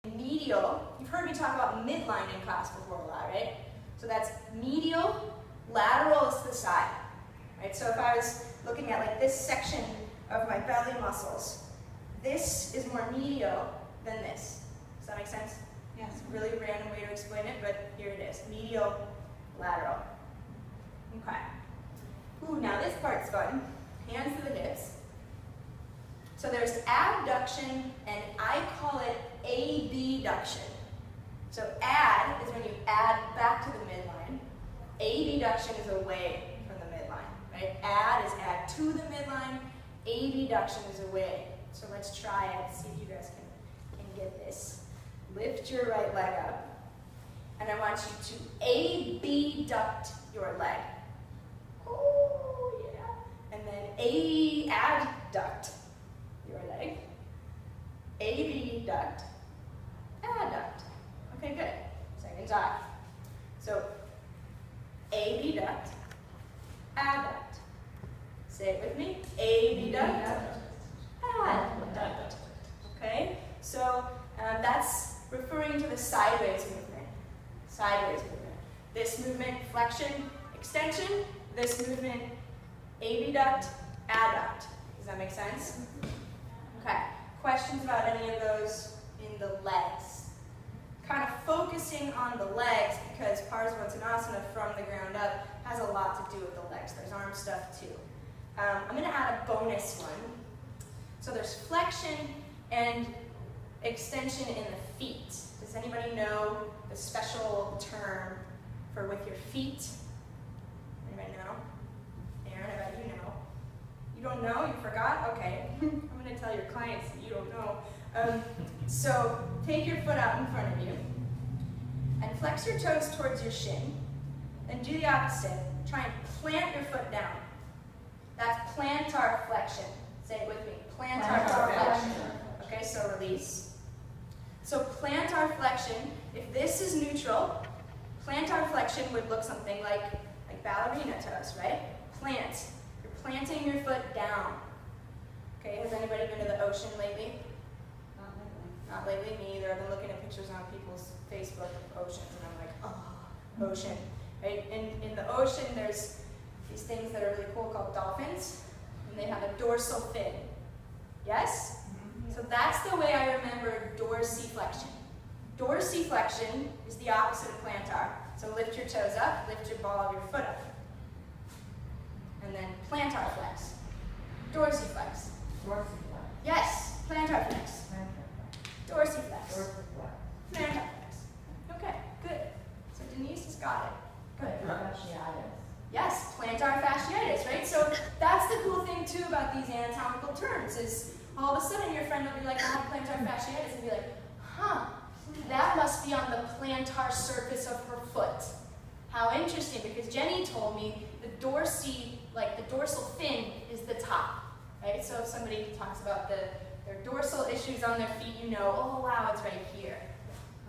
medial. You've heard me talk about midline in class before a lot, right? So that's medial, lateral is to the side, right? So if I was looking at like this section of my belly muscles, this is more medial than this. Does that make sense? Yes. It's a really random way to explain it, but here it is. Medial, lateral. Okay. Ooh, now this part's fun. Hands to the hips. So there's abduction, and I call it abduction. So add is when you add back to the midline. Abduction is away from the midline, right? Add is add to the midline. Abduction is away. So let's try it, see if you guys can get this. Lift your right leg up, and I want you to abduct your leg. Oh, yeah. And then adduct your leg. Abduct, adduct. Okay, good. Second time. So, abduct, adduct. Say it with me. Abduct, adduct. Okay? So, that's referring to the sideways movement. Sideways movement. This movement, flexion, extension. This movement, abduct, adduct. Does that make sense? Okay. Questions about any of those in the legs? Kind of focusing on the legs because Parsvotanasana from the ground up has a lot to do with the legs. There's arm stuff too. I'm going to add a bonus one. So there's flexion and extension in the feet. Does anybody know the special term for with your feet? Anybody know? Aaron, I bet you know. You don't know? You forgot? Okay. I'm going to tell your clients that you don't know. So take your foot out in front of you and flex your toes towards your shin. And do the opposite. Try and plant your foot down. That's plantar flexion. Say it with me. Plantar flexion. Okay, so release. So plantar flexion, if this is neutral, plantar flexion would look something like ballerina toes, right? Plant. You're planting your foot down. Okay, has anybody been to the ocean lately? Not lately, me either. I've been looking at pictures on people's Facebook of oceans, and I'm like, oh, ocean. Right? In the ocean, there's these things that are really cool called dolphins, and they have a dorsal fin. Yes? So that's the way I remember dorsiflexion. Dorsiflexion is the opposite of plantar. So lift your toes up, lift your ball of your foot up. And then plantar flex. Dorsiflex. Dorsiflex. Yes, plantar flex. Dorsiflex. Dorsiflex. Plantar flex. Okay, good. So Denise has got it. Good. Fasciitis. Yes, plantar fasciitis, right? So that's the cool thing too about these anatomical terms is all of a sudden your friend will be like, I have plantar fasciitis, and be like, huh, that must be on the plantar surface of her foot. How interesting, because Jenny told me the dorsal fin is the top, right? So if somebody talks about their dorsal issues on their feet, you know, oh wow, it's right here.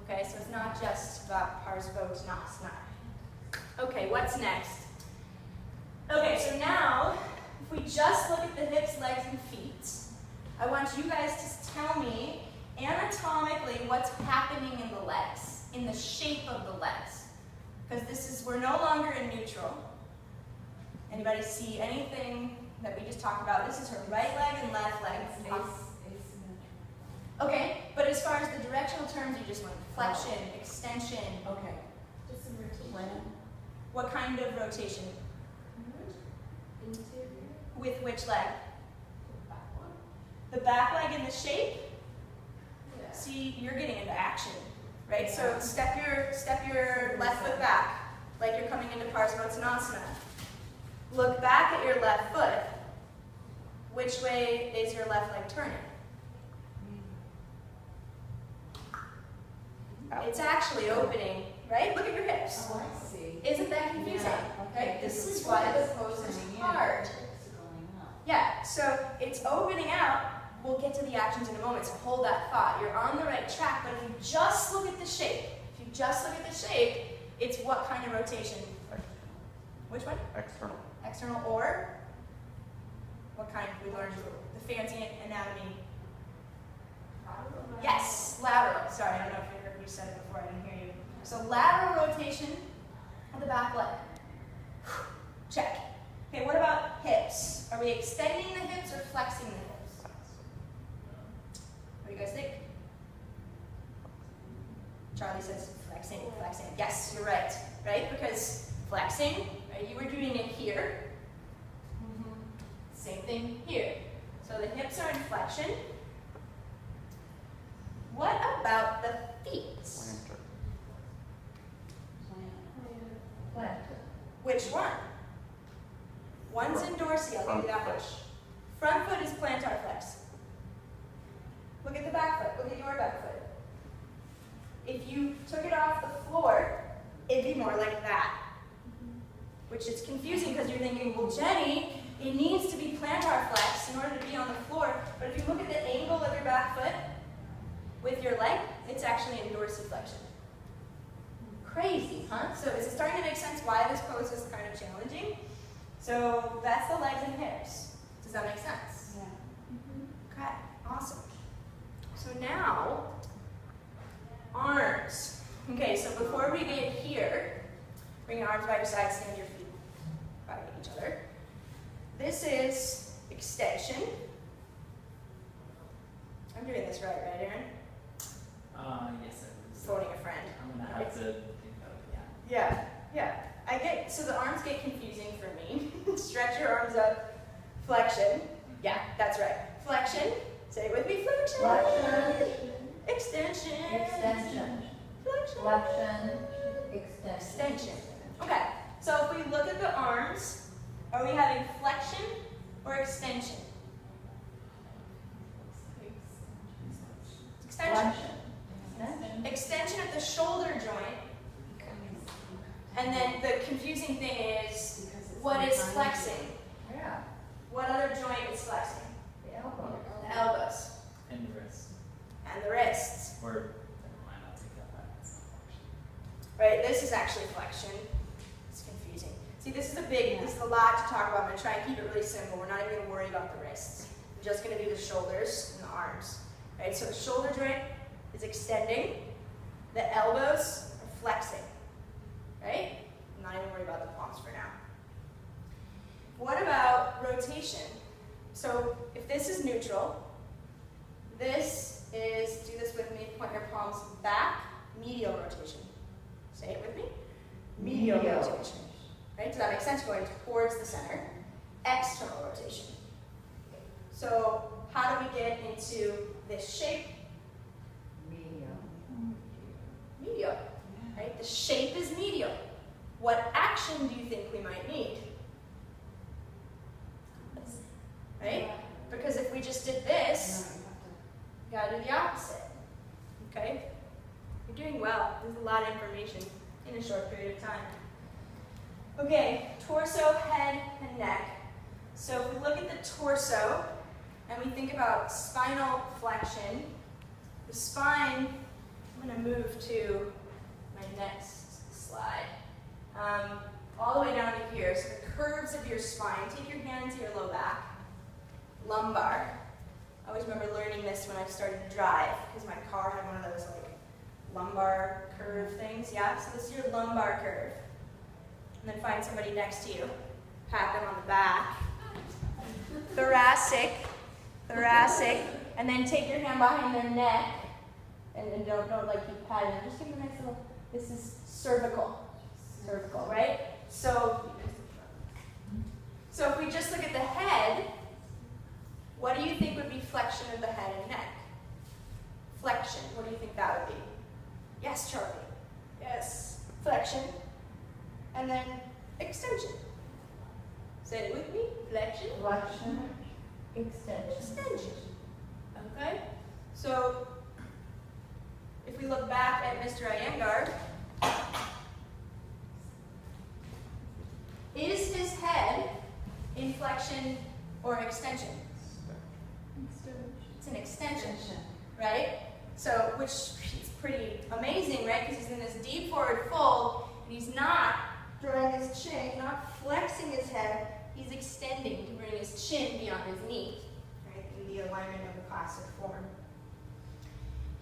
Okay, so it's not just about Parsvotanasana. Okay, what's next? Okay, so now, if we just look at the hips, legs, and feet, I want you guys to tell me anatomically what's happening in the legs, in the shape of the legs. Because we're no longer in neutral. Anybody see anything that we just talked about? This is her right leg and left leg. Okay, but as far as the directional terms, you just went flexion, extension. Okay. Just some rotation. What kind of rotation? Interior. With which leg? Back one. The back leg in the shape? Yeah. See, you're getting into action, right? So step your left foot back, like you're coming into Parsvotanasana. Look back at your left foot. Which way is your left leg turning? It's actually opening, right? Look at your hips. Oh, I see. Isn't that confusing? Yeah. Okay. Right? This is why the pose is hard. Yeah, so it's opening out. We'll get to the actions in a moment, so hold that thought. You're on the right track, but if you just look at the shape, it's what kind of rotation? Which one? External. External or? What kind we learned? The fancy anatomy. Yes, lateral. Sorry, I don't know if you heard me said it before. I didn't hear you. So lateral rotation of the back leg. Check. Okay, what about hips? Are we extending the hips or flexing the hips? What do you guys think? Charlie says flexing, flexing. Yes, you're right, right? Because flexing, right, you were doing it here. Same thing here. So the hips are in flexion. What about the feet? Plantar. Which one? One's in dorsey, I'll give you that much. Front foot is plantar flex. Look at the back foot, look at your back foot. If you took it off the floor, it'd be more like that. Which is confusing because you're thinking, well, Jenny, it needs to be plantar flex in order to be on the floor. But if you look at the angle of your back foot with your leg, it's actually in dorsiflexion. Crazy, huh? So is it starting to make sense why this pose is kind of challenging? So that's the legs and hips. Does that make sense? Yeah. Okay, awesome. So now, arms. Okay, so before we get here, bring your arms by your side, stand your feet by each other. This is extension. I'm doing this right, Aaron? Yes, I was. Phoning a friend. I'm gonna have to think about it, yeah. Yeah. So the arms get confusing for me. Stretch your arms up. Flexion. Yeah, that's right. Flexion. Say it with me. Flexion. Flexion. Extension. Extension. Flexion. Flexion. Extension. Extension. Okay, so if we look at the arms, are we having flexion or extension? Extension. Extension. Extension at the shoulder joint. And then the confusing thing is, what is flexing? Yeah. What other joint is flexing? The elbow. The elbows And the wrist. and the wrists. Or, never mind, I'll take that back. It's not function. Right, this is actually flexion. It's confusing. See, this is a lot to talk about. I'm going to try and keep it really simple. We're not even going to worry about the wrists. We're just going to do the shoulders and the arms. Right, so the shoulder joint is extending. The elbows are flexing. Right? I'm not even worried about the palms for now. What about rotation? So if this is neutral, this is, do this with me, point your palms back, medial rotation. Say it with me. Medial rotation. Right? Does that make sense? Going towards the center. External rotation. So how do we get into this shape? Medial. Right? The shape is medial. What action do you think we might need? Right? Because if we just did this, you gotta do the opposite. Okay? You're doing well. There's a lot of information in a short period of time. Okay, torso, head, and neck. So if we look at the torso and we think about spinal flexion, the spine, I'm going to move to my next slide. All the way down to here. So the curves of your spine. Take your hand to your low back. Lumbar. I always remember learning this when I started to drive because my car had one of those like lumbar curve things. Yeah, so this is your lumbar curve. And then find somebody next to you. Pat them on the back. Thoracic. Thoracic. And then take your hand behind their neck. And then don't like keep patting them. Just give them a nice little, this is cervical. Cervical, right? So if we just look at the head, what do you think would be flexion of the head and neck? Flexion, what do you think that would be? Yes, Charlie. Yes. Flexion. And then extension. Say it with me. Flexion. Flexion. Extension. Extension. Okay? So if we look back at Mr. Iyengar, is his head in flexion or extension? It's an extension, right? So, which is pretty amazing, right? Because he's in this deep forward fold, and he's not drawing his chin, not flexing his head, he's extending to bring his chin beyond his knee, right? In the alignment of the classic form.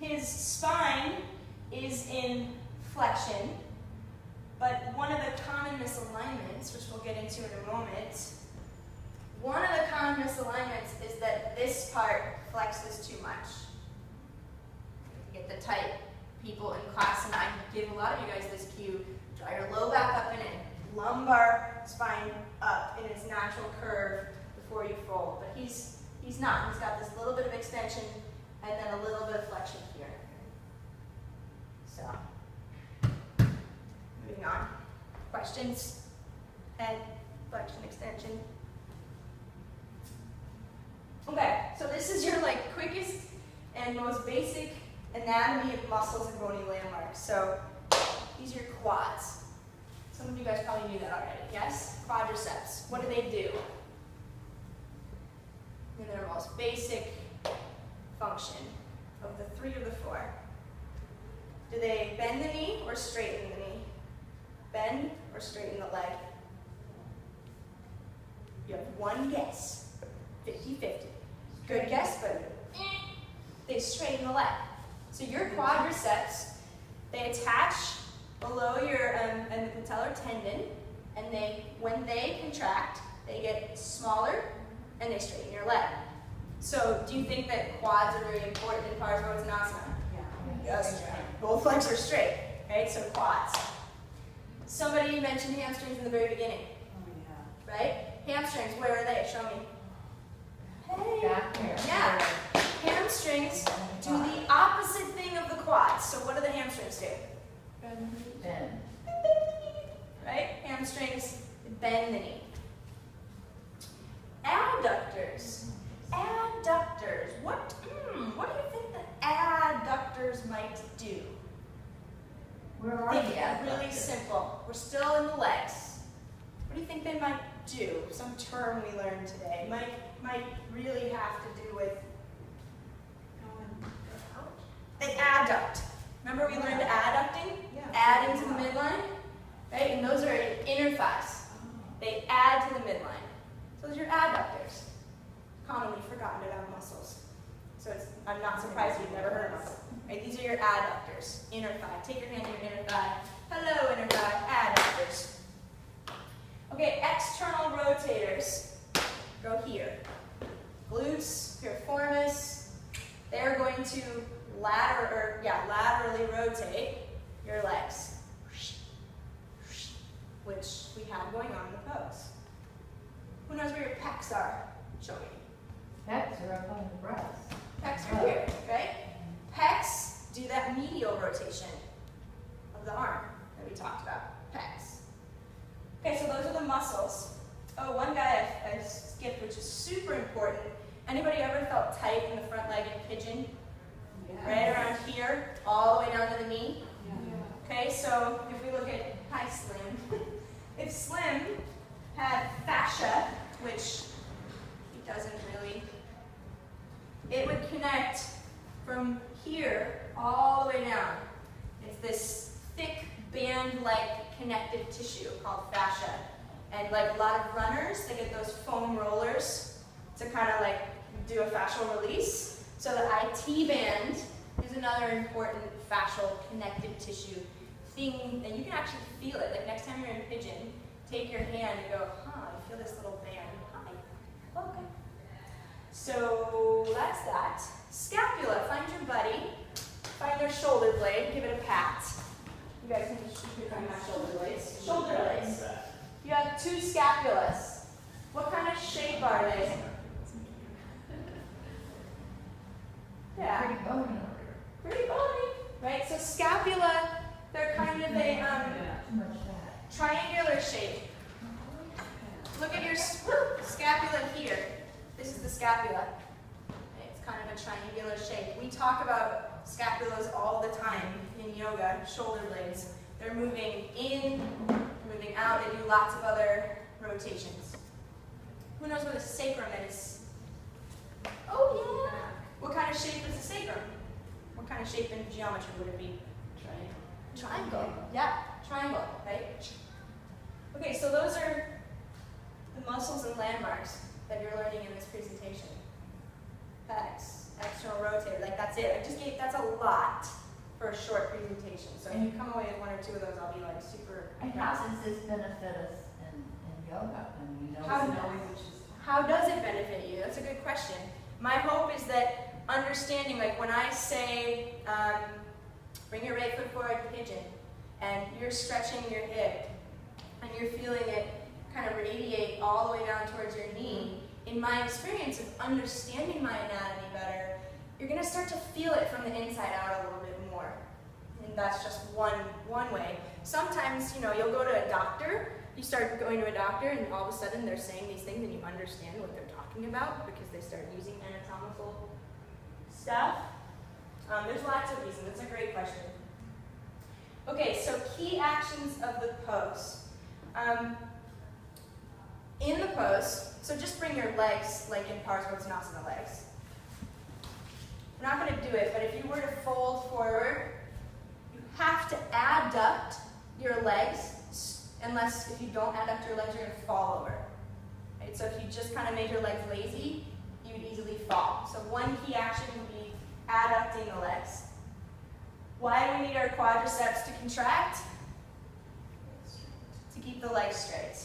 his spine is in flexion, but one of the common misalignments, which we'll get into in a moment, one of the common misalignments is that this part flexes too much. You get the tight people in class, and I give a lot of you guys this cue. Draw your low back up and in, lumbar spine up in its natural curve before you fold. But he's not. He's got this little bit of extension and then a little bit of flexion here. So, moving on. Questions? Head, flexion, extension. Okay, so this is your quickest and most basic anatomy of muscles and bony landmarks. So these are your quads. Some of you guys probably knew that already, yes? Quadriceps, what do they do? In their most basic function of the 3 of the 4. Do they bend the knee or straighten the knee? Bend or straighten the leg? You have one guess, 50-50. Good guess, but they straighten the leg. So your quadriceps, they attach below your and the patellar tendon, and when they contract, they get smaller and they straighten your leg. So do you think that quads are very important in Parsvotanasana? Yeah. Yes. Both legs are straight, right? So quads. Somebody mentioned hamstrings in the very beginning, Oh, right? Hamstrings, where are they? Show me. Hey. Back here. Yeah. Hamstrings do the opposite thing of the quads. So what do the hamstrings do? Bend. Right? Hamstrings bend the knee. Adductors. Adductors. What do you think the adductors might do? Where are Think the it adductors? really simple. We're still in the legs. What do you think they might do? Some term we learned today. Might really have to do with. They adduct. Remember we learned adducting? Yeah. Adding to the midline? Right? And those are inner thighs. They add to the midline. So those are your adductors. Commonly forgotten about muscles. So I'm not surprised you've never heard of them. Right? These are your adductors. Inner thigh. Take your hand to your inner thigh. Hello, inner thigh. Adductors. Okay, external rotators go here. Glutes, piriformis. They're going to laterally rotate your legs, which we have going on in the pose. Who knows where your pecs are? Show me. Pecs are up on the breast. Pecs are here, right? Pecs do that medial rotation of the arm that we talked about. Pecs. Okay, so those are the muscles. Oh, one guy I skipped, which is super important. Anybody ever felt tight in the front leg in pigeon? Right around here, all the way down to the knee. Okay, so if we look at, hi Slim. If Slim had fascia, which he doesn't really, it would connect from here all the way down. It's this thick band-like connective tissue called fascia. And like a lot of runners, they get those foam rollers to kind of do a fascial release. So the IT band is another important fascial connective tissue thing, and you can actually feel it. Like next time you're in pigeon, take your hand and go, I feel this little band. Hi. Okay. So that's that. Scapula, find your buddy, find their shoulder blade, give it a pat. You guys can find my shoulder blades. Shoulder blades. You have 2 scapulas. What kind of shape are they? Yeah. Pretty bony. Pretty bony, right? So scapula, they're kind of a Too much fat. triangular shape. Look at your scapula here. This is the scapula. It's kind of a triangular shape. We talk about scapulas all the time in yoga, shoulder blades. They're moving in, moving out. They do lots of other rotations. Who knows what a sacrum is? Oh yeah. What kind of shape is the sacrum? What kind of shape in geometry would it be? Triangle. Yeah, triangle, right? Okay, so those are the muscles and landmarks that you're learning in this presentation. pecs, external rotator, like that's it. That's a lot for a short presentation. So if you come away with one or two of those, I'll be like super And how impressed. does this benefit us in yoga? And you know, How- knowing which is How does it benefit you? That's a good question. My hope is that understanding, like when I say, bring your right foot forward, pigeon, and you're stretching your hip, and you're feeling it kind of radiate all the way down towards your knee, in my experience of understanding my anatomy better, you're going to start to feel it from the inside out a little bit more. And that's just one way. Sometimes, you know, you'll go to a doctor, you start going to a doctor, and all of a sudden they're saying these things and you understand what they're talking about because they start using anatomical stuff. There's lots of reasons. That's a great question. Okay, so key actions of the pose. In the pose, so just bring your legs like in Parsvotanasana legs. We're not going to do it, but if you were to fold forward, you have to adduct your legs, unless if you don't adduct your legs, you're going to fall over. Right? So if you just kind of made your legs lazy, you would easily fall. So one key action would be adducting the legs. Why do we need our quadriceps to contract? To keep the legs straight.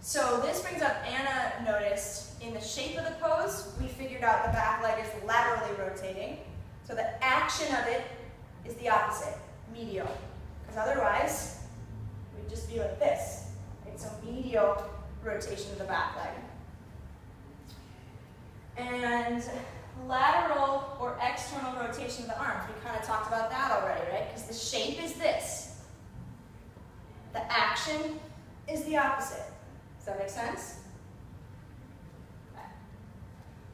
So this brings up, Anna noticed, in the shape of the pose, we figured out the back leg is laterally rotating. So the action of it is the opposite, medial. Because otherwise, we'd just be like this. Right? So medial rotation of the back leg. And lateral or external rotation of the arms. We kind of talked about that already, right? Because the shape is this. The action is the opposite. Does that make sense? Okay.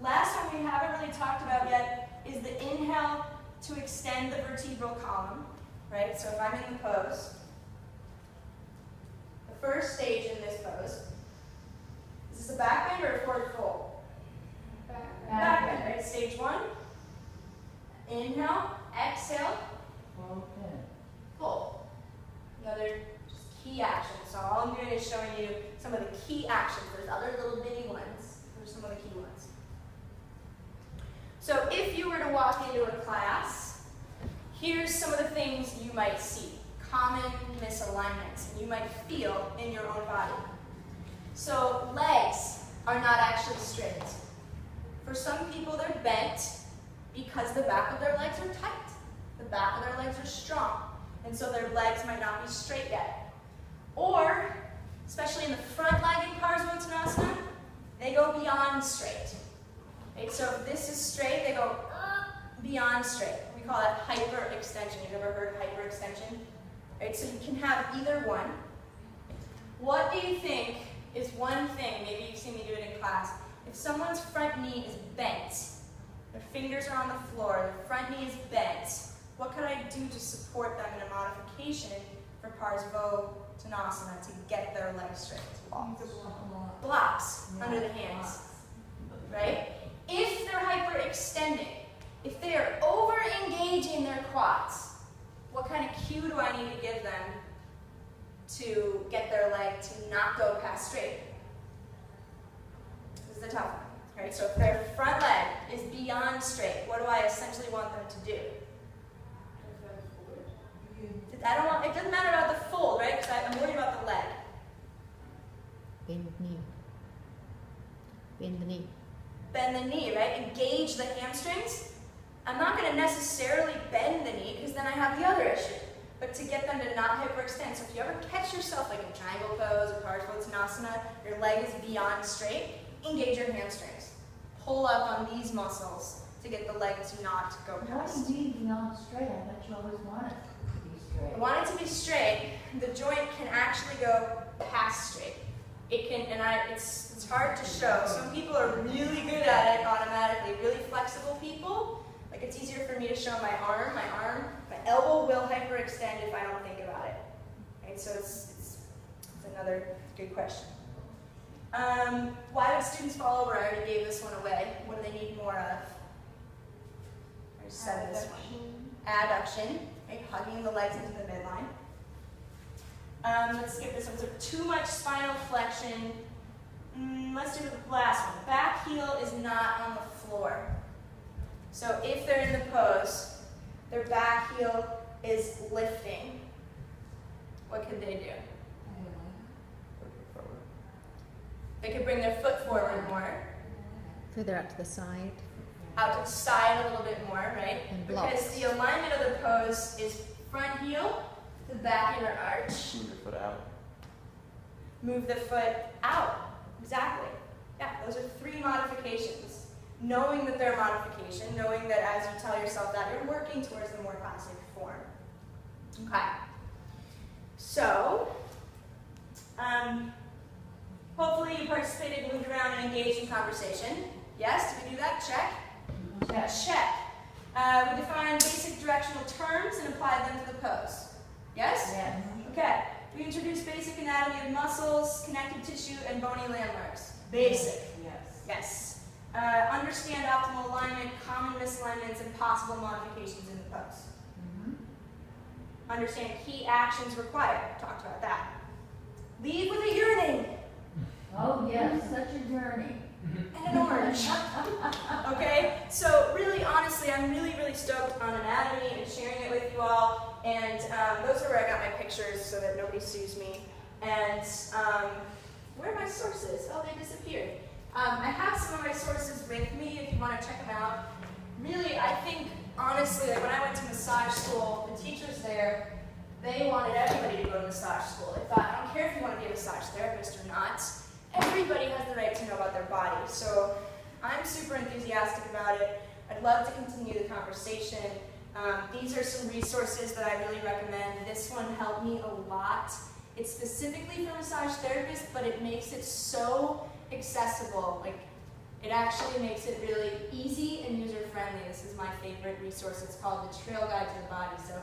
Last one we haven't really talked about yet is the inhale to extend the vertebral column, right? So if I'm in the pose, the first stage in this pose, is this a back bend or a forward fold? Back bend, right? Stage one. Inhale, exhale, fold. Another just key action. So all I'm doing is showing you some of the key actions. There's other little bitty ones. There's some of the key ones. So if you were to walk into a class, here's some of the things you might see. Common misalignments, and you might feel in your own body. So legs are not actually straight. For some people, they're bent because the back of their legs are tight. The back of their legs are strong, and so their legs might not be straight yet. Or, especially in the front leg in Parsvotanasana, they go beyond straight. Right? So if this is straight, they go beyond straight. We call that hyperextension. You've ever heard hyperextension? Right? So you can have either one. What do you think is one thing, maybe you've seen me do it in class, if someone's front knee is bent, their fingers are on the floor, their front knee is bent, what could I do to support them in a modification for Parsvotanasana to get their legs straight? Blocks under the hands, right? If they're hyperextending, if they are over-engaging their quads, what kind of cue do I need to give them to get their leg to not go past straight? This is the tough one, right? So if their front leg is beyond straight, what do I essentially want them to do? It doesn't matter about the fold, right? Because I'm worried about the leg. Bend the knee. Bend the knee. Bend the knee, right? Engage the hamstrings. I'm not going to necessarily bend the knee because then I have the other issue. But to get them to not hyperextend. So if you ever catch yourself like in triangle pose or Parsvotanasana, your leg is beyond straight, engage your hamstrings. Pull up on these muscles to get the leg to not go past. Why indeed beyond straight? I bet you always want it to be straight. I want it to be straight. The joint can actually go past straight. It can, and it's hard to show. Some people are really good at it automatically. Really flexible people, like it's easier for me to show my arm. My elbow will hyperextend if I don't think about it. Right? So it's another good question. Why would students fall over? I already gave this one away. What do they need more of? I just said this one. Adduction, right? Hugging the legs into the midline. Let's skip this one. So too much spinal flexion Let's do the last one. Back heel is not on the floor. So if they're in the pose, their back heel is lifting. What could they do? They could bring their foot forward more, Further out to the side. out to the side a little bit more, right? And Because blocks. the alignment of the pose is front heel to back inner arch. Move your foot out. Move the foot out. Exactly. Yeah, those are 3 modifications. Knowing that they're a modification, knowing that as you tell yourself that, you're working towards the more classic form. Okay. So, hopefully you participated, moved around, and engaged in conversation. Yes, did we do that? Check. Check. We defined basic directional terms and applied them to the pose. Yes? Yes. Okay. We introduced basic anatomy of muscles, connective tissue, and bony landmarks. Basic. Yes. Yes. Understand optimal alignment, common misalignments, and possible modifications in the pose. Understand key actions required. Talked about that. Leave with a yearning Oh, yes, such a journey. and an orange. Okay? So really, honestly, I'm really, really stoked on anatomy and sharing it with you all. And those are where I got my pictures so that nobody sues me. And where are my sources? Oh, they disappeared. I have some of my sources with me if you want to check them out. Really, I think, honestly, like when I went to massage school, the teachers there, they wanted everybody to go to massage school. They thought, I don't care if you want to be a massage therapist or not, everybody has the right to know about their body. So I'm super enthusiastic about it. I'd love to continue the conversation. These are some resources that I really recommend. This one helped me a lot. It's specifically for massage therapists, but it makes it so accessible. Like, it actually makes it really easy and user-friendly. This is my favorite resource. It's called The Trail Guide to the Body. So